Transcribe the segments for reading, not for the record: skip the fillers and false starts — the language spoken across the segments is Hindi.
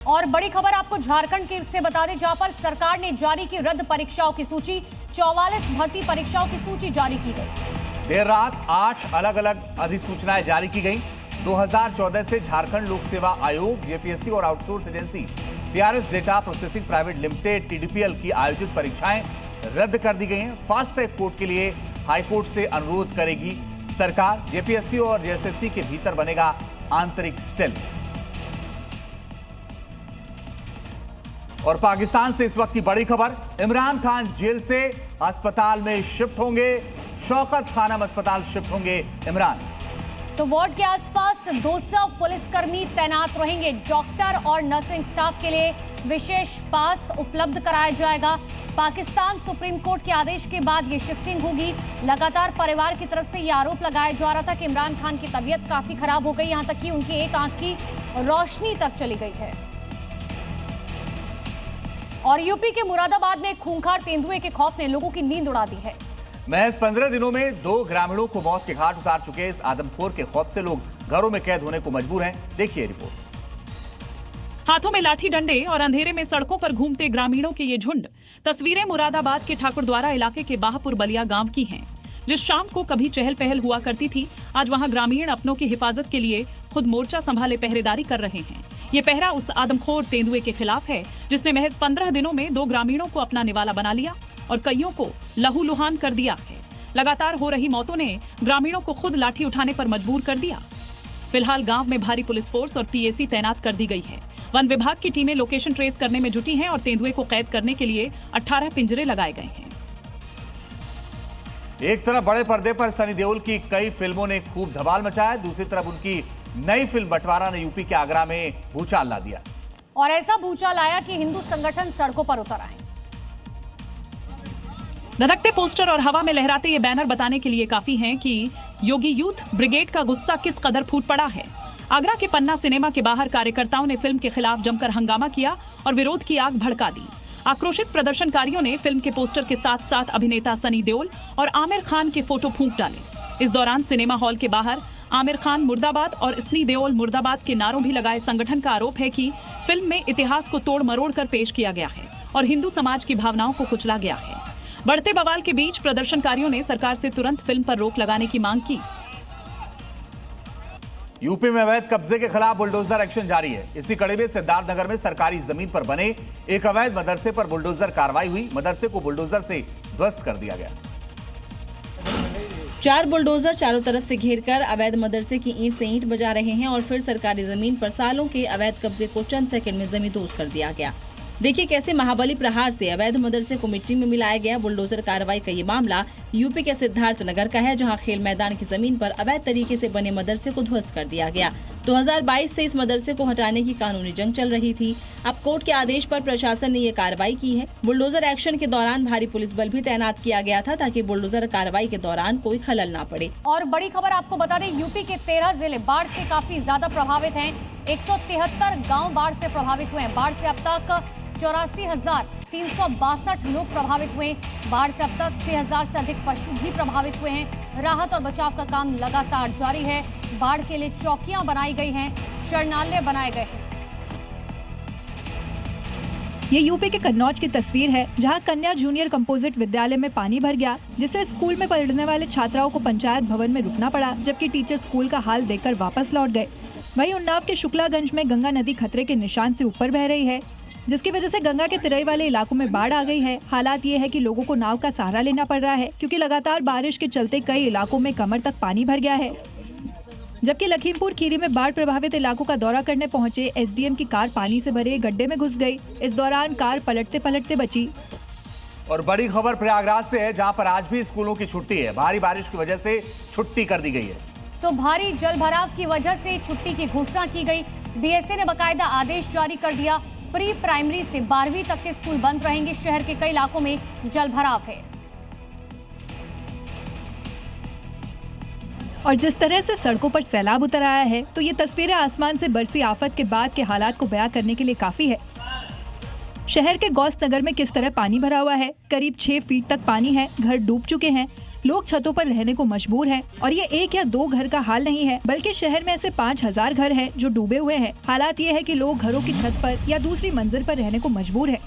और बड़ी खबर आपको झारखंड की से बता दें, जहां पर सरकार ने जारी की रद्द परीक्षाओं की सूची। 44 भर्ती परीक्षाओं की सूची जारी की गई। देर रात 8 अलग अलग अधिसूचनाएं जारी की गई। 2014 से झारखंड लोक सेवा आयोग, जेपीएससी और outsource agency PRS data processing private limited TDPL की आयोजित परीक्षाएं रद्द कर दी गई हैं। फास्ट ट्रैक कोर्ट के लिए हाईकोर्ट से अनुरोध करेगी सरकार। जेपीएससी और जेएसएससी के भीतर बनेगा आंतरिक सेल। और पाकिस्तान से इस वक्त की बड़ी खबर, इमरान खान जेल से अस्पताल में शिफ्ट होंगे। शौकत खानम अस्पताल शिफ्ट होंगे इमरान। तो वार्ड के आसपास 200 पुलिसकर्मी तैनात रहेंगे। डॉक्टर और नर्सिंग स्टाफ के लिए विशेष पास उपलब्ध कराया जाएगा। पाकिस्तान सुप्रीम कोर्ट के आदेश के बाद ये शिफ्टिंग होगी। लगातार परिवार की तरफ से ये आरोप लगाया जा रहा था कि इमरान खान की तबीयत काफी खराब हो गई, यहां तक कि उनकी एक आंख की रोशनी तक चली गई है। और यूपी के मुरादाबाद में खूंखार तेंदुए के खौफ ने लोगों की नींद उड़ा दी है। महज 15 दिनों में 2 ग्रामीणों को मौत के घाट उतार चुके इस आदमखोर के खौफ से लोग घरों में कैद होने को मजबूर हैं। देखिए रिपोर्ट। हाथों में लाठी डंडे और अंधेरे में सड़कों पर घूमते ग्रामीणों के ये झुंड तस्वीरें मुरादाबाद के ठाकुरद्वारा इलाके के बाहपुर बलिया गांव की हैं। जिस शाम को कभी चहल पहल हुआ करती थी, आज वहां ग्रामीण अपनों की हिफाजत के लिए खुद मोर्चा संभाले पहरेदारी कर रहे हैं। ये पहरा उस आदमखोर तेंदुए के खिलाफ है जिसने महज 15 दिनों में 2 ग्रामीणों को अपना निवाला बना लिया और कईयों को लहूलुहान कर दिया है। लगातार हो रही मौतों ने ग्रामीणों को खुद लाठी उठाने पर मजबूर कर दिया। फिलहाल गांव में भारी पुलिस फोर्स और पीएसी तैनात कर दी गई है। वन विभाग की टीमें लोकेशन ट्रेस करने में जुटी हैं और तेंदुए को कैद करने के लिए 18 पिंजरे लगाए गए हैं। एक तरफ बड़े पर्दे पर सनी देओल की कई फिल्मों ने खूब धमाल मचाया, दूसरी तरफ उनकी नई फिल्म बंटवारा ने यूपी के आगरा में भूचाल ला दिया। और ऐसा भूचाल आया कि हिंदू संगठन सड़कों पर उतर आए। धधकते पोस्टर और हवा में लहराते ये बैनर बताने के लिए काफी हैं कि योगी यूथ ब्रिगेड का गुस्सा किस कदर फूट पड़ा है। आगरा के पन्ना सिनेमा के बाहर कार्यकर्ताओं ने फिल्म के खिलाफ जमकर हंगामा किया और विरोध की आग भड़का दी। आक्रोशित प्रदर्शनकारियों ने फिल्म के पोस्टर के साथ साथ अभिनेता सनी देओल और आमिर खान के फोटो फूंक डाले। इस दौरान सिनेमा हॉल के बाहर आमिर खान मुर्दाबाद और सनी देओल मुर्दाबाद के नारों भी लगाए। संगठन का आरोप है कि फिल्म में इतिहास को तोड़ मरोड़ कर पेश किया गया है और हिंदू समाज की भावनाओं को कुचला गया है। बढ़ते बवाल के बीच प्रदर्शनकारियों ने सरकार से तुरंत फिल्म पर रोक लगाने की मांग की। यूपी में अवैध कब्जे के खिलाफ बुलडोजर एक्शन जारी है। इसी कड़ी में सिद्धार्थनगर में सरकारी जमीन पर बने एक अवैध मदरसे पर बुलडोजर कार्रवाई हुई। मदरसे को बुलडोजर से ध्वस्त कर दिया गया। 4 बुलडोजर चारों तरफ से घेरकर अवैध मदरसे की ईंट से ईंट बजा रहे हैं और फिर सरकारी जमीन पर सालों के अवैध कब्जे को चंद सेकंड में जमींदोज कर दिया गया। देखिए कैसे महाबली प्रहार से अवैध मदरसे को मिट्टी में मिलाया गया। बुलडोजर कार्रवाई का ये मामला यूपी के सिद्धार्थनगर का है, जहां खेल मैदान की जमीन पर अवैध तरीके से बने मदरसे को ध्वस्त कर दिया गया। 2022 से इस मदरसे को हटाने की कानूनी जंग चल रही थी। अब कोर्ट के आदेश पर प्रशासन ने ये कार्रवाई की है। बुलडोजर एक्शन के दौरान भारी पुलिस बल भी तैनात किया गया था ताकि बुलडोजर कार्रवाई के दौरान कोई खलल न पड़े। और बड़ी खबर आपको बता दें, यूपी के 13 जिले बाढ़ से काफी ज्यादा प्रभावित हैं। 173 गाँव बाढ़ से प्रभावित हुए हैं। बाढ़ से अब तक 84,362 लोग प्रभावित हुए। बाढ़ से अब तक 6,000 से अधिक पशु भी प्रभावित हुए हैं। राहत और बचाव का काम लगातार जारी है। बाढ़ के लिए चौकियां बनाई गई हैं, शरणालय बनाए गए हैं। ये यूपी के कन्नौज की तस्वीर है, जहां कन्या जूनियर कंपोजिट विद्यालय में पानी भर गया, जिससे स्कूल में पढ़ने वाले छात्राओं को पंचायत भवन में रुकना पड़ा, जबकि टीचर स्कूल का हाल देखकर वापस लौट गए। वहीं उन्नाव के शुक्लागंज में गंगा नदी खतरे के निशान से ऊपर बह रही है, जिसकी वजह से गंगा के तिरई वाले इलाकों में बाढ़ आ गई है। हालात ये है कि लोगों को नाव का सहारा लेना पड़ रहा है, क्योंकि लगातार बारिश के चलते कई इलाकों में कमर तक पानी भर गया है। जबकि लखीमपुर खीरी में बाढ़ प्रभावित इलाकों का दौरा करने पहुंचे एसडीएम की कार पानी से भरे गड्ढे में घुस गई। इस दौरान कार पलटते पलटते बची। और बड़ी खबर प्रयागराज से है, जहां पर आज भी स्कूलों की छुट्टी है। भारी बारिश की वजह से छुट्टी कर दी गई है। तो भारी जल भराव की वजह से छुट्टी की घोषणा की गई। बीएसए ने बाकायदा आदेश जारी कर दिया। प्री प्राइमरी से 12वीं तक के स्कूल बंद रहेंगे। शहर के कई इलाकों में जल भराव है। और जिस तरह से सड़कों पर सैलाब उतर आया है, तो ये तस्वीरें आसमान से बरसी आफत के बाद के हालात को बयां करने के लिए काफी है। शहर के गौस नगर में किस तरह पानी भरा हुआ है। करीब 6 फीट तक पानी है। घर डूब चुके हैं। लोग छतों पर रहने को मजबूर हैं और ये 1 या 2 घर का हाल नहीं है, बल्कि शहर में ऐसे 5000 घर हैं जो डूबे हुए हैं। हालात ये है कि लोग घरों की छत पर या दूसरी मंजिल पर रहने को मजबूर है।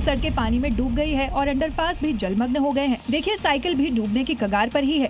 सड़कें पानी में डूब गई है और अंडरपास भी जलमग्न हो गए हैं। देखिए, साइकिल भी डूबने की कगार पर ही है।